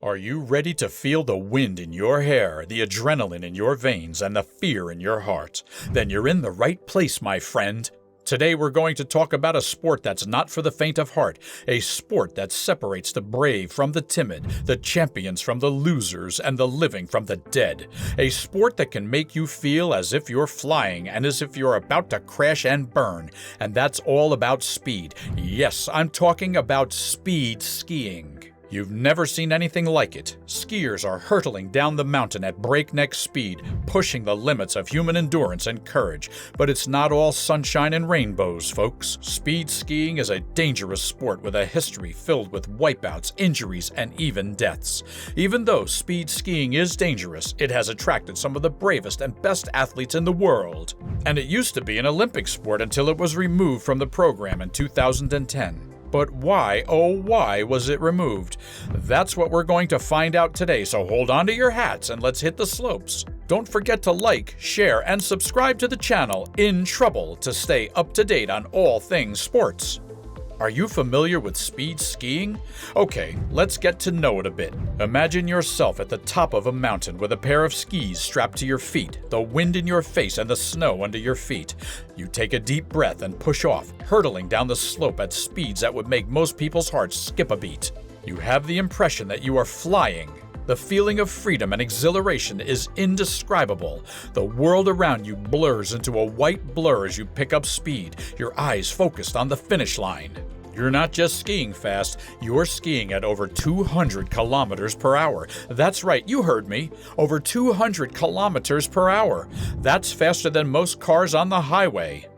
Are you ready to feel the wind in your hair, the adrenaline in your veins, and the fear in your heart? Then you're in the right place, my friend. Today we're going to talk about a sport that's not for the faint of heart, a sport that separates the brave from the timid, the champions from the losers, and the living from the dead. A sport that can make you feel as if you're flying and as if you're about to crash and burn. And that's all about speed. Yes, I'm talking about speed skiing. You've never seen anything like it. Skiers are hurtling down the mountain at breakneck speed, pushing the limits of human endurance and courage. But it's not all sunshine and rainbows, folks. Speed skiing is a dangerous sport with a history filled with wipeouts, injuries, and even deaths. Even though speed skiing is dangerous, it has attracted some of the bravest and best athletes in the world. And it used to be an Olympic sport until it was removed from the program in 2010. But why, oh why, was it removed? That's what we're going to find out today, so hold on to your hats and let's hit the slopes. Don't forget to like, share, and subscribe to the channel InTrouble to stay up to date on all things sports. Are you familiar with speed skiing? Okay, let's get to know it a bit. Imagine yourself at the top of a mountain with a pair of skis strapped to your feet, the wind in your face and the snow under your feet. You take a deep breath and push off, hurtling down the slope at speeds that would make most people's hearts skip a beat. You have the impression that you are flying. The feeling of freedom and exhilaration is indescribable. The world around you blurs into a white blur as you pick up speed, your eyes focused on the finish line. You're not just skiing fast, you're skiing at over 200 kilometers per hour. That's right, you heard me. Over 200 kilometers per hour. That's faster than most cars on the highway.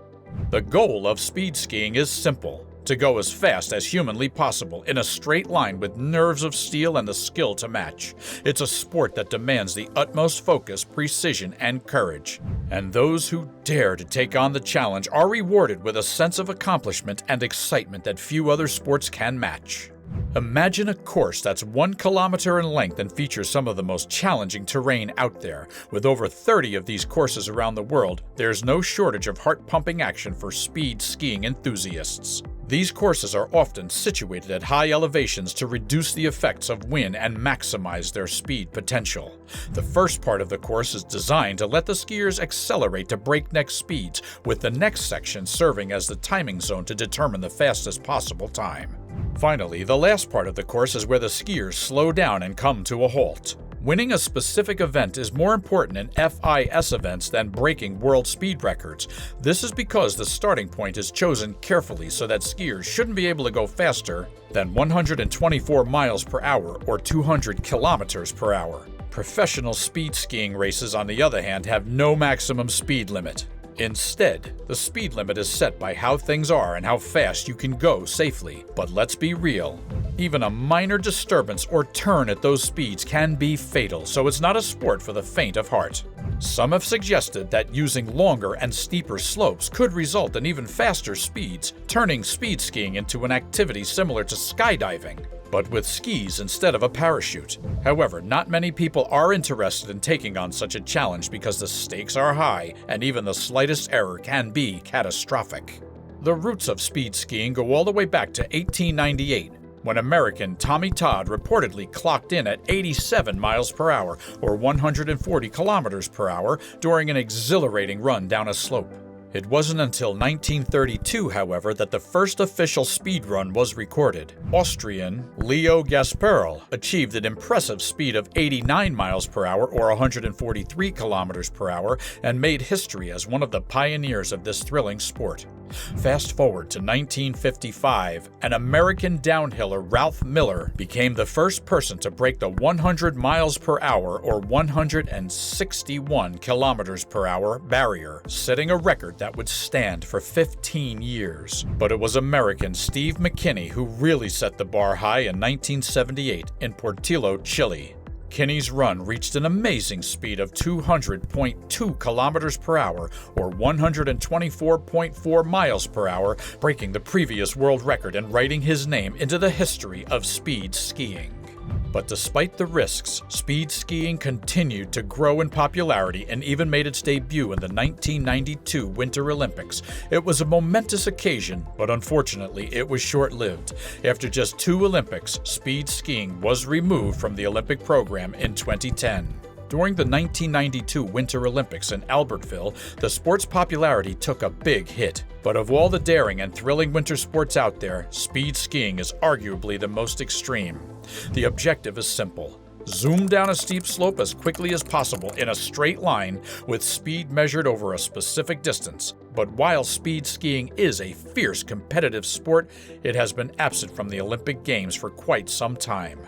The goal of speed skiing is simple. To go as fast as humanly possible in a straight line with nerves of steel and the skill to match. It's a sport that demands the utmost focus, precision, and courage. And those who dare to take on the challenge are rewarded with a sense of accomplishment and excitement that few other sports can match. Imagine a course that's 1 kilometer in length and features some of the most challenging terrain out there. With over 30 of these courses around the world, there's no shortage of heart-pumping action for speed skiing enthusiasts. These courses are often situated at high elevations to reduce the effects of wind and maximize their speed potential. The first part of the course is designed to let the skiers accelerate to breakneck speeds, with the next section serving as the timing zone to determine the fastest possible time. Finally, the last part of the course is where the skiers slow down and come to a halt. Winning a specific event is more important in FIS events than breaking world speed records. This is because the starting point is chosen carefully so that skiers shouldn't be able to go faster than 124 miles per hour or 200 kilometers per hour. Professional speed skiing races, on the other hand, have no maximum speed limit. Instead, the speed limit is set by how things are and how fast you can go safely. But let's be real. Even a minor disturbance or turn at those speeds can be fatal, so it's not a sport for the faint of heart. Some have suggested that using longer and steeper slopes could result in even faster speeds, turning speed skiing into an activity similar to skydiving, but with skis instead of a parachute. However, not many people are interested in taking on such a challenge because the stakes are high and even the slightest error can be catastrophic. The roots of speed skiing go all the way back to 1898, when American Tommy Todd reportedly clocked in at 87 miles per hour or 140 kilometers per hour during an exhilarating run down a slope. It wasn't until 1932, however, that the first official speed run was recorded. Austrian Leo Gasperl achieved an impressive speed of 89 miles per hour or 143 kilometers per hour and made history as one of the pioneers of this thrilling sport. Fast forward to 1955, an American downhiller, Ralph Miller, became the first person to break the 100 miles per hour or 161 kilometers per hour barrier, setting a record that would stand for 15 years. But it was American Steve McKinney who really set the bar high in 1978 in Portillo, Chile. Kinney's run reached an amazing speed of 200.2 kilometers per hour or 124.4 miles per hour, breaking the previous world record and writing his name into the history of speed skiing. But despite the risks, speed skiing continued to grow in popularity and even made its debut in the 1992 Winter Olympics. It was a momentous occasion, but unfortunately it was short-lived. After just 2 Olympics, speed skiing was removed from the Olympic program in 2010. During the 1992 Winter Olympics in Albertville, the sport's popularity took a big hit. But of all the daring and thrilling winter sports out there, speed skiing is arguably the most extreme. The objective is simple: zoom down a steep slope as quickly as possible in a straight line with speed measured over a specific distance. But while speed skiing is a fierce competitive sport, it has been absent from the Olympic Games for quite some time.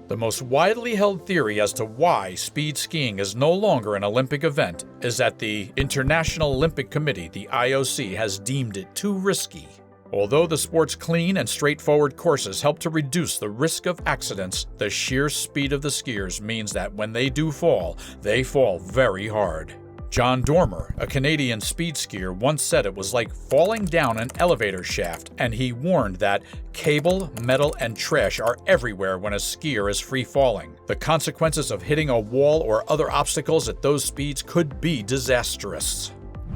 The most widely held theory as to why speed skiing is no longer an Olympic event is that the International Olympic Committee, the IOC, has deemed it too risky. Although the sport's clean and straightforward courses help to reduce the risk of accidents, the sheer speed of the skiers means that when they do fall, they fall very hard. John Dormer, a Canadian speed skier, once said it was like falling down an elevator shaft, and he warned that cable, metal, and trash are everywhere when a skier is free falling. The consequences of hitting a wall or other obstacles at those speeds could be disastrous.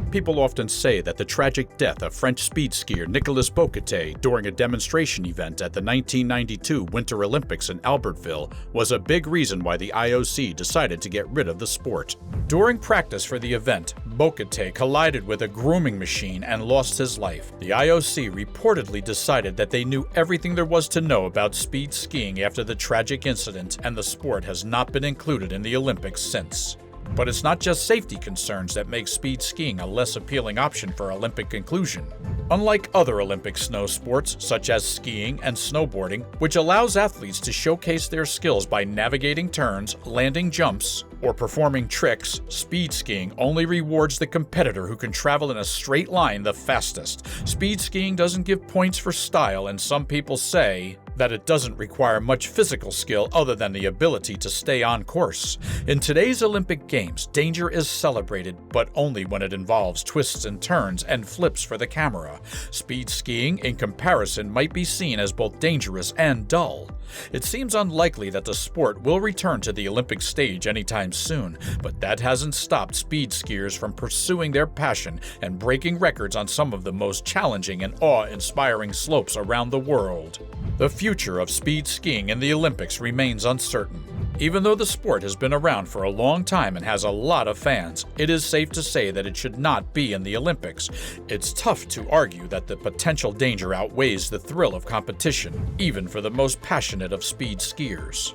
People often say that the tragic death of French speed skier Nicolas Boquetet during a demonstration event at the 1992 Winter Olympics in Albertville was a big reason why the IOC decided to get rid of the sport. During practice for the event, Boquetet collided with a grooming machine and lost his life. The IOC reportedly decided that they knew everything there was to know about speed skiing after the tragic incident, and the sport has not been included in the Olympics since. But it's not just safety concerns that make speed skiing a less appealing option for Olympic inclusion. Unlike other Olympic snow sports, such as skiing and snowboarding, which allows athletes to showcase their skills by navigating turns, landing jumps, or performing tricks, speed skiing only rewards the competitor who can travel in a straight line the fastest. Speed skiing doesn't give points for style, and some people say that it doesn't require much physical skill other than the ability to stay on course. In today's Olympic Games, danger is celebrated, but only when it involves twists and turns and flips for the camera. Speed skiing, in comparison, might be seen as both dangerous and dull. It seems unlikely that the sport will return to the Olympic stage anytime soon, but that hasn't stopped speed skiers from pursuing their passion and breaking records on some of the most challenging and awe-inspiring slopes around the world. The future of speed skiing in the Olympics remains uncertain. Even though the sport has been around for a long time and has a lot of fans, it is safe to say that it should not be in the Olympics. It's tough to argue that the potential danger outweighs the thrill of competition, even for the most passionate of speed skiers.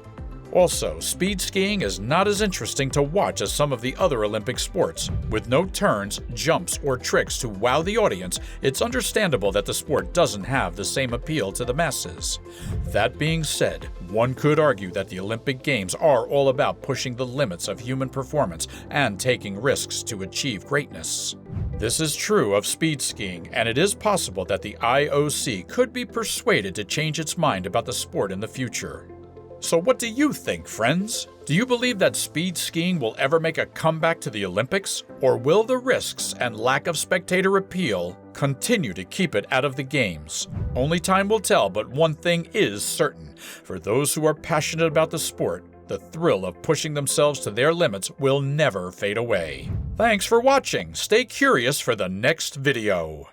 Also, speed skiing is not as interesting to watch as some of the other Olympic sports. With no turns, jumps, or tricks to wow the audience, it's understandable that the sport doesn't have the same appeal to the masses. That being said, one could argue that the Olympic Games are all about pushing the limits of human performance and taking risks to achieve greatness. This is true of speed skiing, and it is possible that the IOC could be persuaded to change its mind about the sport in the future. So what do you think, friends? Do you believe that speed skiing will ever make a comeback to the Olympics? Or will the risks and lack of spectator appeal continue to keep it out of the Games? Only time will tell, but one thing is certain. For those who are passionate about the sport, the thrill of pushing themselves to their limits will never fade away. Thanks for watching. Stay curious for the next video.